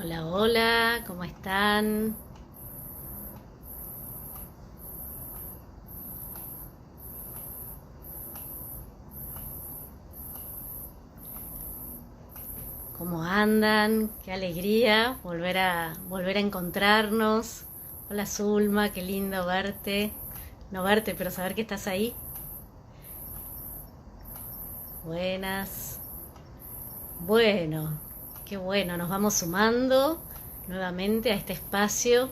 Hola, hola, ¿cómo están? ¿Cómo andan? Qué alegría volver a encontrarnos. Hola, Zulma, qué lindo verte. No verte, pero saber que estás ahí. Buenas. Bueno, qué bueno, nos vamos sumando nuevamente a este espacio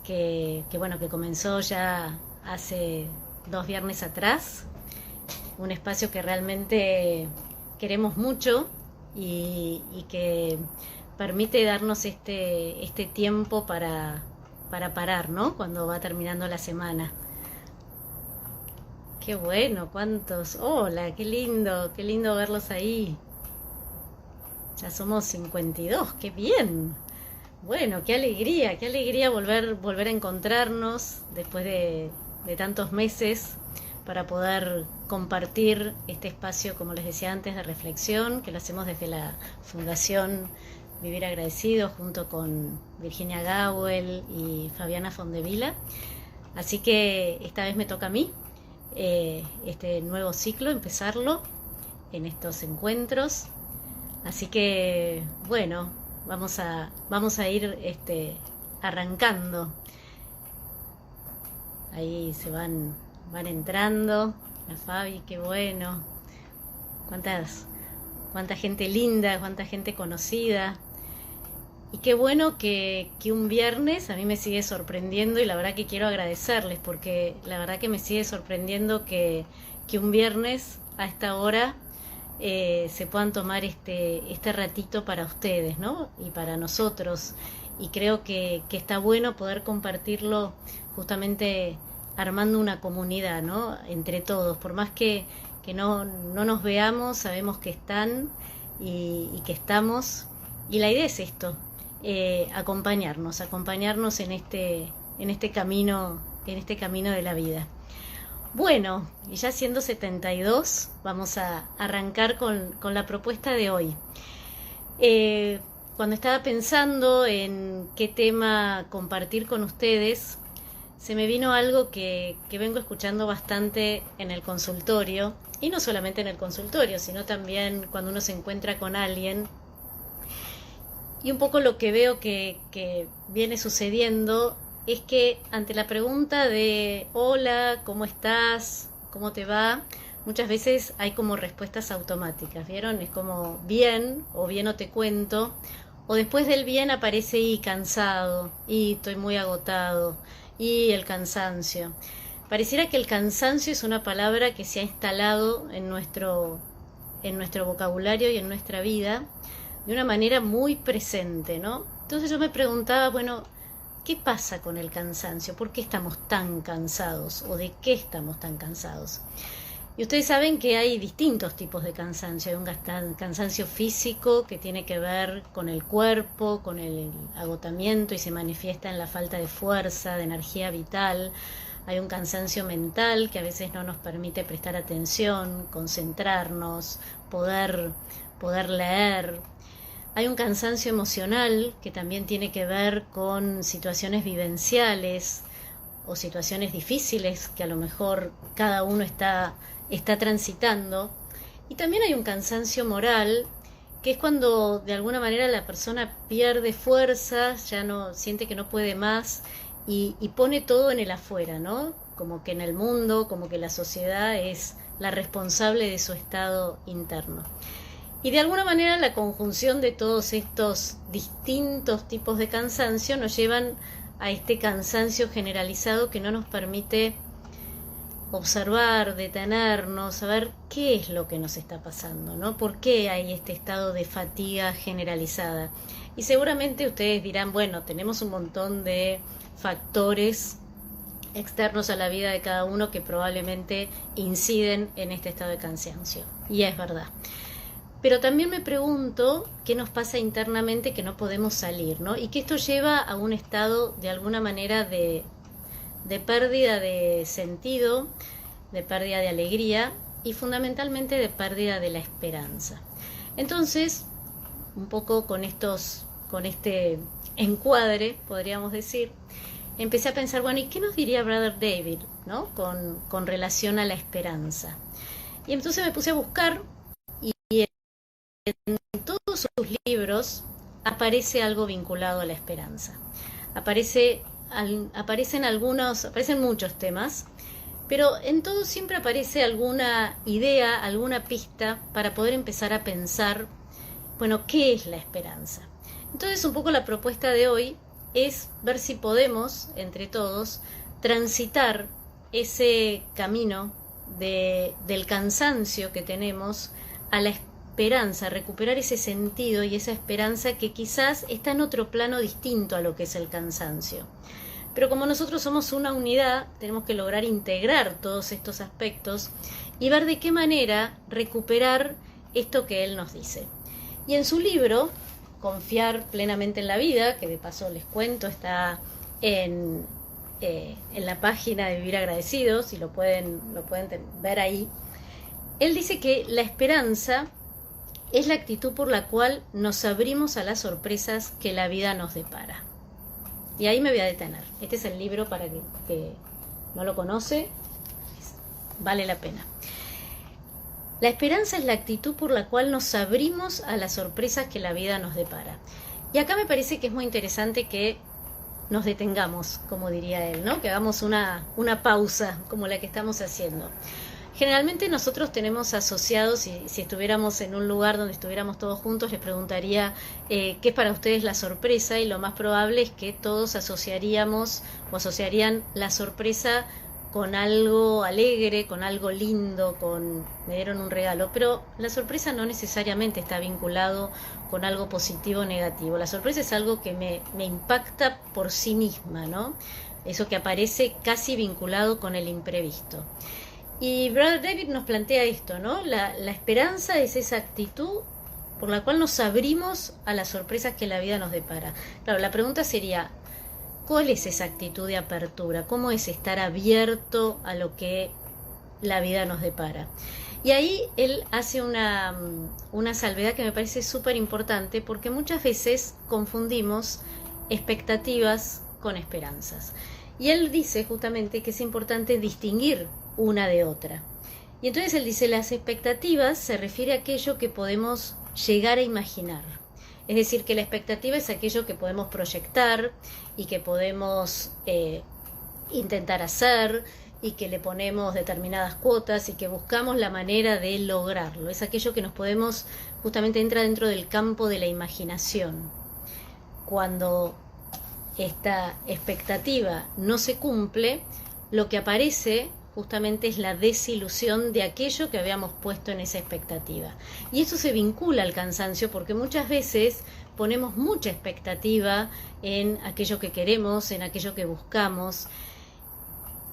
que comenzó ya hace 2 viernes atrás. Un espacio que realmente queremos mucho y que permite darnos este tiempo para parar, ¿no? Cuando va terminando la semana. Qué bueno, cuántos. Hola, qué lindo verlos ahí. Ya somos 52, qué bien. Bueno, qué alegría volver a encontrarnos después de tantos meses para poder compartir este espacio, como les decía antes, de reflexión, que lo hacemos desde la Fundación Vivir Agradecido junto con Virginia Gawel y Fabiana Fondevila. Así que esta vez me toca a mí este nuevo ciclo, empezarlo en estos encuentros. Así que, bueno, vamos a ir arrancando. Ahí van entrando. La Fabi, qué bueno. Cuánta gente linda, cuánta gente conocida. Y qué bueno que un viernes a mí me sigue sorprendiendo, y la verdad que quiero agradecerles, porque la verdad que me sigue sorprendiendo que un viernes a esta hora se puedan tomar este ratito para ustedes, ¿no? Y para nosotros. Y creo que está bueno poder compartirlo justamente armando una comunidad, ¿no? Entre todos. Por más que no nos veamos, sabemos que están y que estamos. Y la idea es esto, acompañarnos en este camino de la vida. Bueno, y ya siendo 72, vamos a arrancar con la propuesta de hoy. Cuando estaba pensando en qué tema compartir con ustedes, se me vino algo que vengo escuchando bastante en el consultorio, y no solamente en el consultorio, sino también cuando uno se encuentra con alguien. Y un poco lo que veo que viene sucediendo es que ante la pregunta de hola, ¿cómo estás? ¿Cómo te va? Muchas veces hay como respuestas automáticas, ¿vieron? Es como bien, o bien no te cuento, o después del bien aparece y cansado, y estoy muy agotado, y el cansancio. Pareciera que el cansancio es una palabra que se ha instalado en nuestro vocabulario y en nuestra vida de una manera muy presente, ¿no? Entonces yo me preguntaba, bueno, ¿qué pasa con el cansancio? ¿Por qué estamos tan cansados? ¿O de qué estamos tan cansados? Y ustedes saben que hay distintos tipos de cansancio. Hay un cansancio físico que tiene que ver con el cuerpo, con el agotamiento, y se manifiesta en la falta de fuerza, de energía vital. Hay un cansancio mental que a veces no nos permite prestar atención, concentrarnos, poder leer. Hay un cansancio emocional que también tiene que ver con situaciones vivenciales o situaciones difíciles que a lo mejor cada uno está transitando. Y también hay un cansancio moral, que es cuando de alguna manera la persona pierde fuerzas, ya no siente que no puede más, y pone todo en el afuera, ¿no? Como que en el mundo, como que la sociedad es la responsable de su estado interno. Y de alguna manera la conjunción de todos estos distintos tipos de cansancio nos llevan a este cansancio generalizado que no nos permite observar, detenernos, saber qué es lo que nos está pasando, ¿no? ¿Por qué hay este estado de fatiga generalizada? Y seguramente ustedes dirán, bueno, tenemos un montón de factores externos a la vida de cada uno que probablemente inciden en este estado de cansancio. Y es verdad. Pero también me pregunto qué nos pasa internamente que no podemos salir, ¿no? Y que esto lleva a un estado de alguna manera de pérdida de sentido, de pérdida de alegría y fundamentalmente de pérdida de la esperanza. Entonces, un poco con con este encuadre, podríamos decir, empecé a pensar, bueno, ¿y qué nos diría Brother David, ¿no? con relación a la esperanza? Y entonces me puse a buscar y en todos sus libros aparece algo vinculado a la esperanza. Aparecen muchos temas, pero en todo siempre aparece alguna idea, alguna pista para poder empezar a pensar, bueno, ¿qué es la esperanza? Entonces un poco la propuesta de hoy es ver si podemos, entre todos, transitar ese camino del cansancio que tenemos a la esperanza, recuperar ese sentido y esa esperanza que quizás está en otro plano distinto a lo que es el cansancio. Pero como nosotros somos una unidad, tenemos que lograr integrar todos estos aspectos y ver de qué manera recuperar esto que él nos dice. Y en su libro, Confiar plenamente en la vida, que de paso les cuento, está en la página de Vivir Agradecidos, y lo pueden ver ahí, él dice que la esperanza es la actitud por la cual nos abrimos a las sorpresas que la vida nos depara. Y ahí me voy a detener. Este es el libro para que no lo conoce, vale la pena. La esperanza es la actitud por la cual nos abrimos a las sorpresas que la vida nos depara. Y acá me parece que es muy interesante que nos detengamos, como diría él, ¿no? Que hagamos una pausa como la que estamos haciendo. Generalmente nosotros tenemos asociados, y si estuviéramos en un lugar donde estuviéramos todos juntos, les preguntaría qué es para ustedes la sorpresa, y lo más probable es que todos asociaríamos o asociarían la sorpresa con algo alegre, con algo lindo, me dieron un regalo, pero la sorpresa no necesariamente está vinculado con algo positivo o negativo. La sorpresa es algo que me impacta por sí misma, ¿no? Eso que aparece casi vinculado con el imprevisto. Y Brother David nos plantea esto, ¿no? La esperanza es esa actitud por la cual nos abrimos a las sorpresas que la vida nos depara. Claro, la pregunta sería, ¿cuál es esa actitud de apertura? ¿Cómo es estar abierto a lo que la vida nos depara? Y ahí él hace una salvedad que me parece súper importante, porque muchas veces confundimos expectativas con esperanzas. Y él dice justamente que es importante distinguir una de otra. Y entonces él dice, las expectativas se refiere a aquello que podemos llegar a imaginar. Es decir, que la expectativa es aquello que podemos proyectar y que podemos intentar hacer, y que le ponemos determinadas cuotas y que buscamos la manera de lograrlo. Es aquello que nos podemos, justamente entra dentro del campo de la imaginación. Cuando esta expectativa no se cumple, lo que aparece justamente es la desilusión de aquello que habíamos puesto en esa expectativa. Y eso se vincula al cansancio, porque muchas veces ponemos mucha expectativa en aquello que queremos, en aquello que buscamos,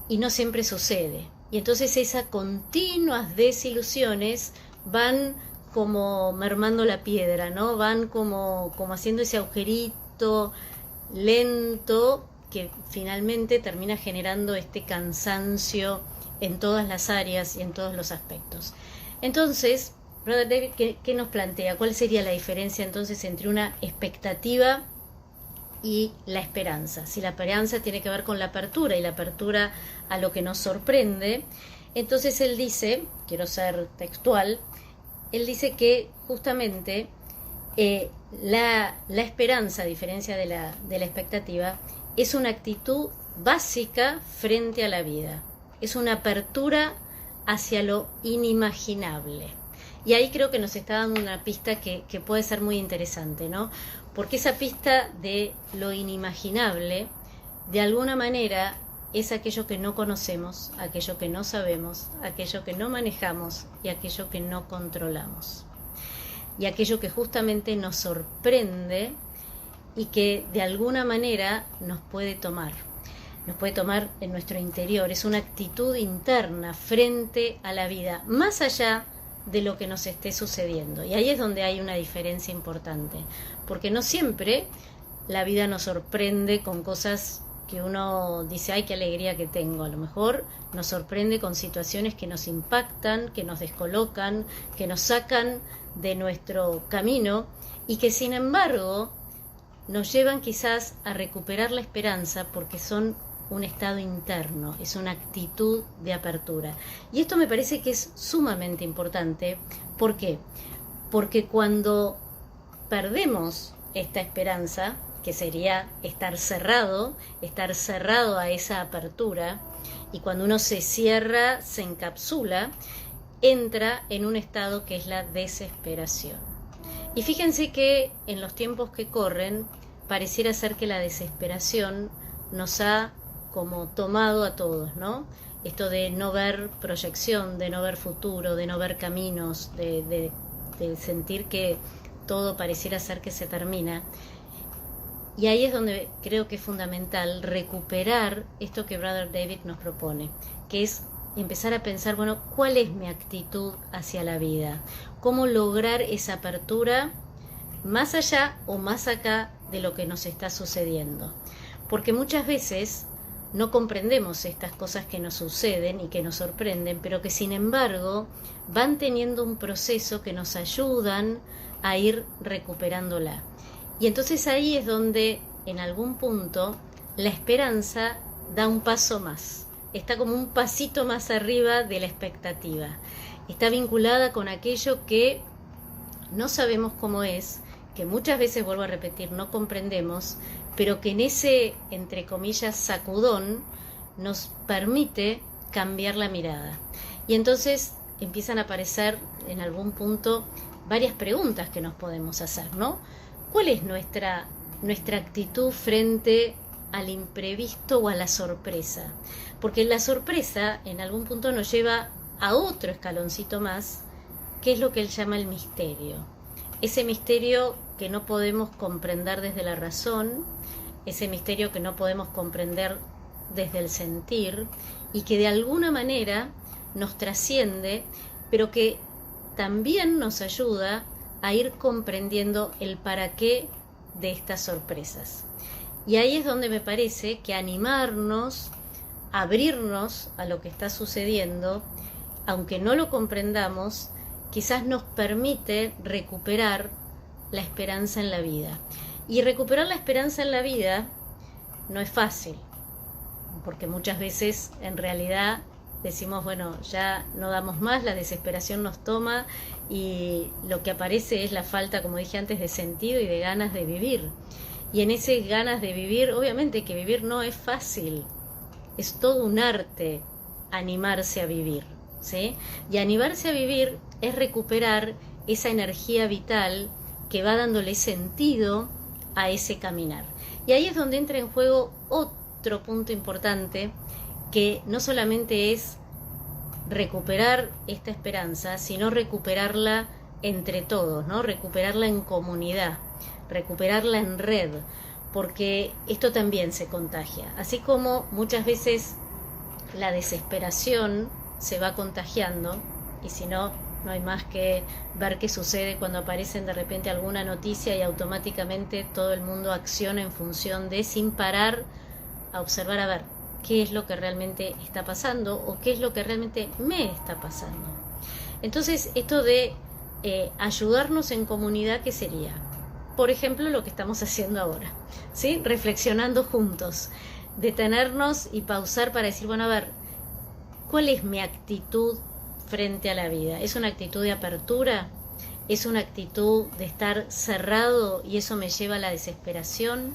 y no siempre sucede. Y entonces esas continuas desilusiones van como mermando la piedra, ¿no? Van como haciendo ese agujerito lento que finalmente termina generando este cansancio en todas las áreas y en todos los aspectos. Entonces, Brother David, ¿qué nos plantea? ¿Cuál sería la diferencia entonces entre una expectativa y la esperanza? Si la esperanza tiene que ver con la apertura, y la apertura a lo que nos sorprende, entonces él dice, quiero ser textual, él dice que justamente la esperanza, a diferencia de la expectativa, es una actitud básica frente a la vida, es una apertura hacia lo inimaginable. Y ahí creo que nos está dando una pista que puede ser muy interesante, ¿no? Porque esa pista de lo inimaginable, de alguna manera, es aquello que no conocemos, aquello que no sabemos, aquello que no manejamos y aquello que no controlamos. Y aquello que justamente nos sorprende y que de alguna manera nos puede tomar en nuestro interior. Es una actitud interna frente a la vida, más allá de lo que nos esté sucediendo. Y ahí es donde hay una diferencia importante, porque no siempre la vida nos sorprende con cosas que uno dice, ay, qué alegría que tengo. A lo mejor nos sorprende con situaciones que nos impactan, que nos descolocan, que nos sacan de nuestro camino, y que sin embargo nos llevan quizás a recuperar la esperanza porque son un estado interno, es una actitud de apertura. Y esto me parece que es sumamente importante. ¿Por qué? Porque cuando perdemos esta esperanza, que sería estar cerrado a esa apertura, y cuando uno se cierra, se encapsula, entra en un estado que es la desesperación. Y fíjense que en los tiempos que corren, pareciera ser que la desesperación nos ha como tomado a todos, ¿no? Esto de no ver proyección, de no ver futuro, de no ver caminos, de sentir que todo pareciera ser que se termina. Y ahí es donde creo que es fundamental recuperar esto que Brother David nos propone, que es empezar a pensar, bueno, ¿cuál es mi actitud hacia la vida? ¿Cómo lograr esa apertura más allá o más acá de lo que nos está sucediendo? Porque muchas veces no comprendemos estas cosas que nos suceden y que nos sorprenden, pero que sin embargo van teniendo un proceso que nos ayudan a ir recuperándola. Y entonces ahí es donde en algún punto la esperanza da un paso más, está como un pasito más arriba de la expectativa, está vinculada con aquello que no sabemos cómo es, que muchas veces, vuelvo a repetir, no comprendemos, pero que en ese, entre comillas, sacudón nos permite cambiar la mirada. Y entonces empiezan a aparecer en algún punto varias preguntas que nos podemos hacer, ¿no? ¿Cuál es nuestra actitud frente al imprevisto o a la sorpresa? Porque la sorpresa en algún punto nos lleva a otro escaloncito más, que es lo que él llama el misterio. Ese misterio que no podemos comprender desde la razón, ese misterio que no podemos comprender desde el sentir y que de alguna manera nos trasciende, pero que también nos ayuda a ir comprendiendo el para qué de estas sorpresas. Y ahí es donde me parece que animarnos, abrirnos a lo que está sucediendo, aunque no lo comprendamos, quizás nos permite recuperar la esperanza en la vida. Y recuperar la esperanza en la vida no es fácil, porque muchas veces en realidad decimos, bueno, ya no damos más, la desesperación nos toma y lo que aparece es la falta, como dije antes, de sentido y de ganas de vivir. Y en ese ganas de vivir, obviamente que vivir no es fácil, es todo un arte animarse a vivir, ¿sí? Y animarse a vivir es recuperar esa energía vital que va dándole sentido a ese caminar. Y ahí es donde entra en juego otro punto importante, que no solamente es recuperar esta esperanza, sino recuperarla entre todos, ¿no? Recuperarla en comunidad, recuperarla en red, porque esto también se contagia. Así como muchas veces la desesperación se va contagiando, y si no, no hay más que ver qué sucede cuando aparecen de repente alguna noticia y automáticamente todo el mundo acciona en función de, sin parar a observar, a ver, qué es lo que realmente está pasando o qué es lo que realmente me está pasando. Entonces, esto de ayudarnos en comunidad, ¿qué sería? Por ejemplo, lo que estamos haciendo ahora, ¿sí? Reflexionando juntos, detenernos y pausar para decir, bueno, a ver, ¿cuál es mi actitud frente a la vida? ¿Es una actitud de apertura? ¿Es una actitud de estar cerrado y eso me lleva a la desesperación?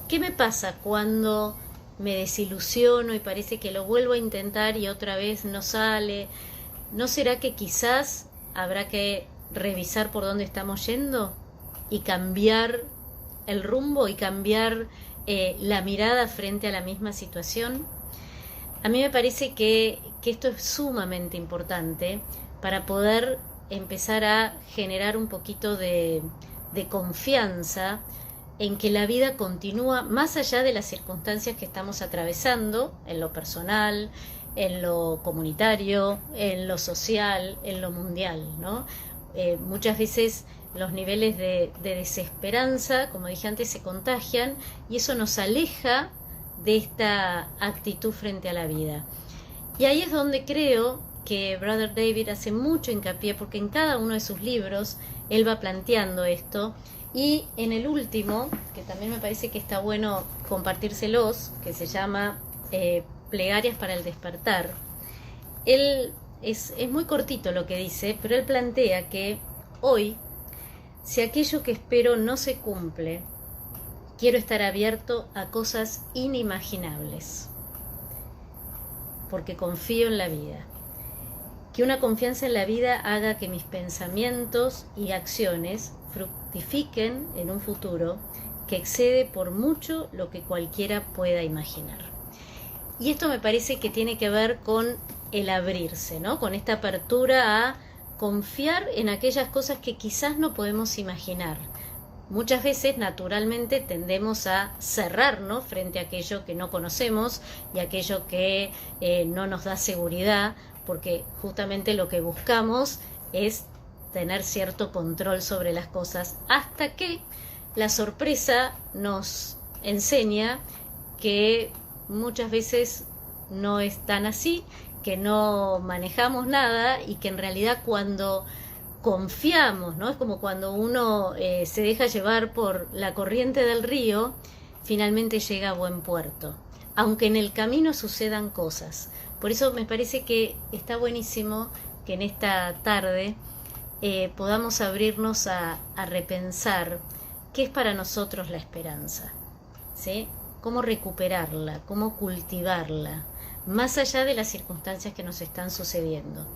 ¿Qué me pasa cuando me desilusiono y parece que lo vuelvo a intentar y otra vez no sale? ¿No será que quizás habrá que revisar por dónde estamos yendo y cambiar el rumbo y cambiar la mirada frente a la misma situación? A mí me parece que esto es sumamente importante para poder empezar a generar un poquito de confianza en que la vida continúa más allá de las circunstancias que estamos atravesando, en lo personal, en lo comunitario, en lo social, en lo mundial, ¿no? Muchas veces los niveles de desesperanza, como dije antes, se contagian y eso nos aleja de esta actitud frente a la vida. Y ahí es donde creo que Brother David hace mucho hincapié, porque en cada uno de sus libros él va planteando esto, y en el último, que también me parece que está bueno compartírselos, que se llama Plegarias para el despertar, él es muy cortito lo que dice, pero él plantea que hoy, si aquello que espero no se cumple, quiero estar abierto a cosas inimaginables, porque confío en la vida. Que una confianza en la vida haga que mis pensamientos y acciones fructifiquen en un futuro que excede por mucho lo que cualquiera pueda imaginar. Y esto me parece que tiene que ver con el abrirse, ¿no? Con esta apertura a confiar en aquellas cosas que quizás no podemos imaginar. Muchas veces, naturalmente, tendemos a cerrarnos frente a aquello que no conocemos y aquello que no nos da seguridad, porque justamente lo que buscamos es tener cierto control sobre las cosas, hasta que la sorpresa nos enseña que muchas veces no es tan así, que no manejamos nada y que en realidad cuando confiamos, ¿no? Es como cuando uno se deja llevar por la corriente del río, finalmente llega a buen puerto, aunque en el camino sucedan cosas. Por eso me parece que está buenísimo que en esta tarde podamos abrirnos a repensar qué es para nosotros la esperanza, ¿sí? Cómo recuperarla, cómo cultivarla, más allá de las circunstancias que nos están sucediendo.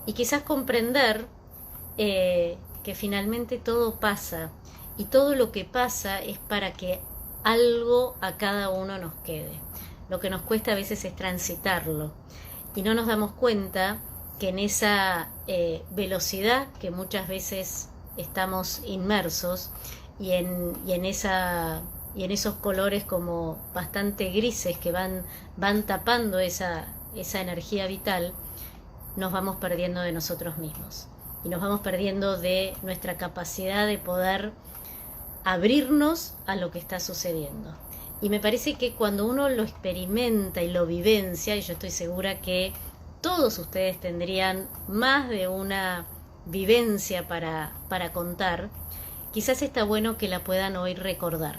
Y quizás comprender que finalmente todo pasa, y todo lo que pasa es para que algo a cada uno nos quede. Lo que nos cuesta a veces es transitarlo, y no nos damos cuenta que en esa velocidad que muchas veces estamos inmersos, y en esos colores como bastante grises que van tapando esa energía vital, nos vamos perdiendo de nosotros mismos. Y nos vamos perdiendo de nuestra capacidad de poder abrirnos a lo que está sucediendo. Y me parece que cuando uno lo experimenta y lo vivencia, y yo estoy segura que todos ustedes tendrían más de una vivencia para contar, quizás está bueno que la puedan hoy recordar.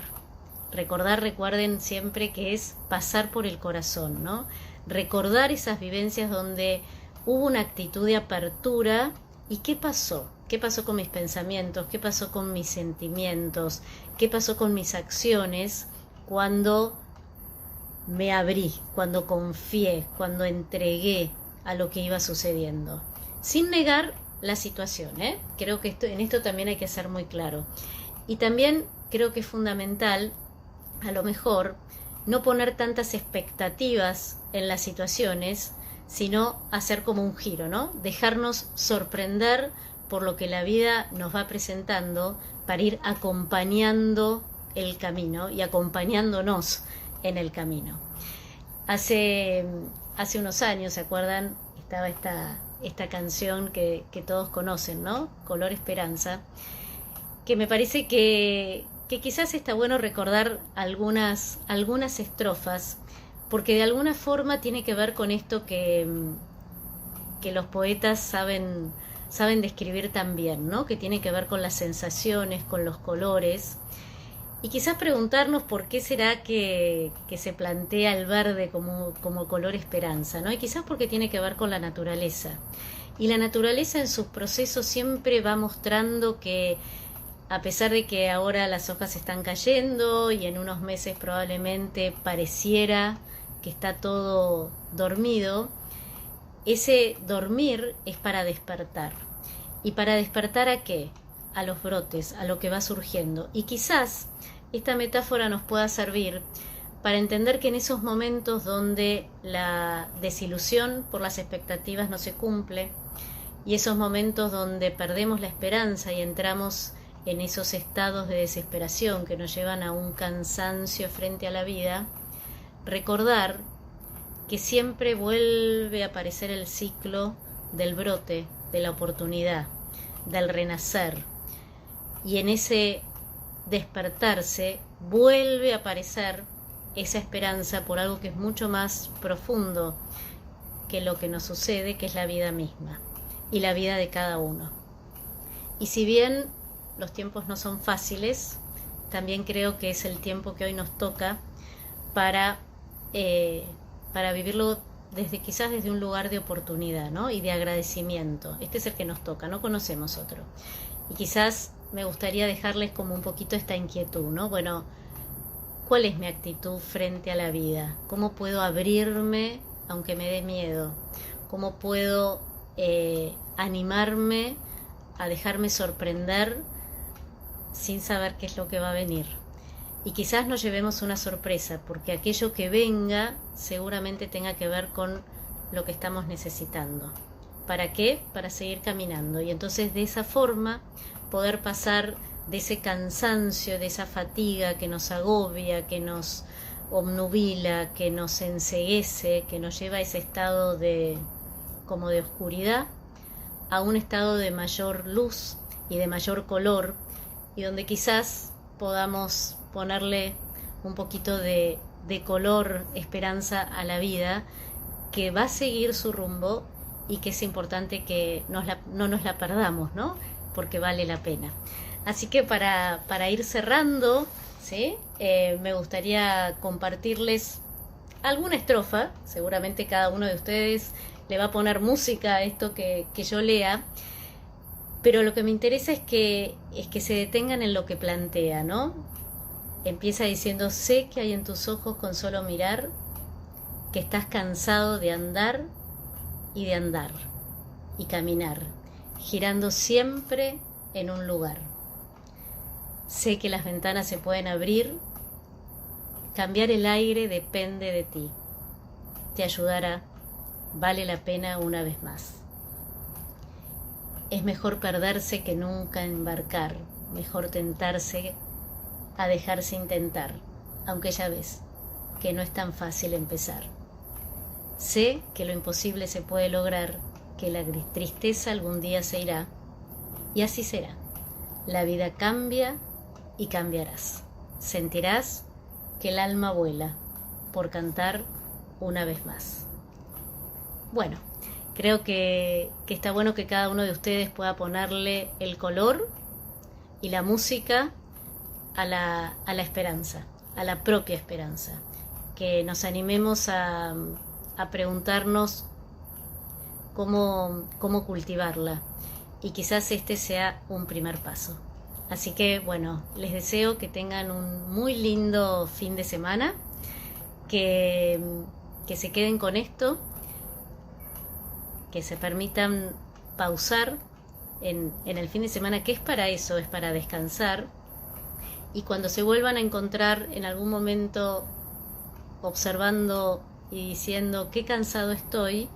Recuerden siempre que es pasar por el corazón, ¿no? Recordar esas vivencias donde hubo una actitud de apertura. ¿Y qué pasó? ¿Qué pasó con mis pensamientos? ¿Qué pasó con mis sentimientos? ¿Qué pasó con mis acciones cuando me abrí, cuando confié, cuando entregué a lo que iba sucediendo? Sin negar la situación, ¿eh? Creo que en esto también hay que ser muy claro. Y también creo que es fundamental, a lo mejor, no poner tantas expectativas en las situaciones, sino hacer como un giro, ¿no? Dejarnos sorprender por lo que la vida nos va presentando para ir acompañando el camino y acompañándonos en el camino. Hace unos años, ¿se acuerdan? Estaba esta canción que todos conocen, ¿no? Color Esperanza, que me parece que quizás está bueno recordar algunas estrofas, porque de alguna forma tiene que ver con esto que los poetas saben describir también, ¿no? Que tiene que ver con las sensaciones, con los colores, y quizás preguntarnos por qué será que se plantea el verde como color esperanza, ¿no? Y quizás porque tiene que ver con la naturaleza, y la naturaleza en sus procesos siempre va mostrando que a pesar de que ahora las hojas están cayendo y en unos meses probablemente pareciera que está todo dormido, ese dormir es para despertar. ¿Y para despertar a qué? A los brotes, a lo que va surgiendo. Y quizás esta metáfora nos pueda servir para entender que en esos momentos donde la desilusión por las expectativas no se cumple, y esos momentos donde perdemos la esperanza y entramos en esos estados de desesperación que nos llevan a un cansancio frente a la vida, recordar que siempre vuelve a aparecer el ciclo del brote, de la oportunidad, del renacer, y en ese despertarse vuelve a aparecer esa esperanza por algo que es mucho más profundo que lo que nos sucede, que es la vida misma y la vida de cada uno. Y si bien los tiempos no son fáciles, también creo que es el tiempo que hoy nos toca para vivirlo quizás desde un lugar de oportunidad, ¿no? Y de agradecimiento. Este es el que nos toca, no conocemos otro. Y quizás me gustaría dejarles como un poquito esta inquietud, ¿no? Bueno, ¿cuál es mi actitud frente a la vida? ¿Cómo puedo abrirme aunque me dé miedo? ¿Cómo puedo animarme a dejarme sorprender sin saber qué es lo que va a venir? Y quizás nos llevemos una sorpresa, porque aquello que venga seguramente tenga que ver con lo que estamos necesitando. ¿Para qué? Para seguir caminando. Y entonces de esa forma poder pasar de ese cansancio, de esa fatiga que nos agobia, que nos obnubila, que nos enceguece, que nos lleva a ese estado como de oscuridad, a un estado de mayor luz y de mayor color, y donde quizás podamos ponerle un poquito de color, esperanza a la vida, que va a seguir su rumbo y que es importante que no nos la perdamos, ¿no? Porque vale la pena. Así que para ir cerrando, ¿sí? Me gustaría compartirles alguna estrofa. Seguramente cada uno de ustedes le va a poner música a esto que yo lea, pero lo que me interesa es que se detengan en lo que plantea, ¿no? Empieza diciendo: sé que hay en tus ojos con solo mirar, que estás cansado de andar y de andar y caminar, girando siempre en un lugar. Sé que las ventanas se pueden abrir, cambiar el aire depende de ti. Te ayudará, vale la pena una vez más. Es mejor perderse que nunca embarcar, mejor tentarse a dejarse intentar, aunque ya ves que no es tan fácil empezar. Sé que lo imposible se puede lograr, que la tristeza algún día se irá, y así será. La vida cambia y cambiarás. Sentirás que el alma vuela por cantar una vez más. Bueno, creo que está bueno que cada uno de ustedes pueda ponerle el color y la música a la esperanza, a la propia esperanza. Que nos animemos a preguntarnos cómo cultivarla. Y quizás este sea un primer paso. Así que bueno, les deseo que tengan un muy lindo fin de semana, que se queden con esto, que se permitan pausar en el fin de semana, que es para eso, es para descansar, y cuando se vuelvan a encontrar en algún momento observando y diciendo qué cansado estoy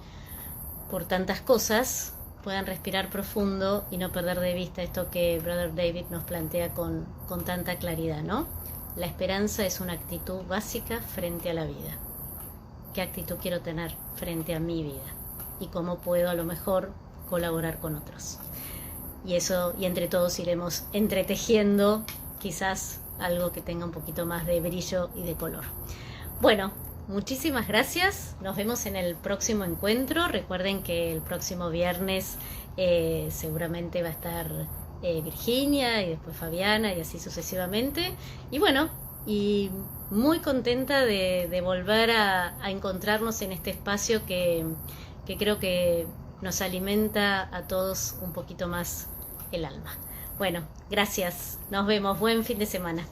por tantas cosas, puedan respirar profundo y no perder de vista esto que Brother David nos plantea con tanta claridad, ¿no? La esperanza es una actitud básica frente a la vida. ¿Qué actitud quiero tener frente a mi vida? Y cómo puedo a lo mejor colaborar con otros. Y entre todos iremos entretejiendo quizás algo que tenga un poquito más de brillo y de color. Bueno, muchísimas gracias. Nos vemos en el próximo encuentro. Recuerden que el próximo viernes seguramente va a estar Virginia y después Fabiana y así sucesivamente. Y bueno, y muy contenta de volver a encontrarnos en este espacio que creo que nos alimenta a todos un poquito más el alma. Bueno, gracias. Nos vemos. Buen fin de semana.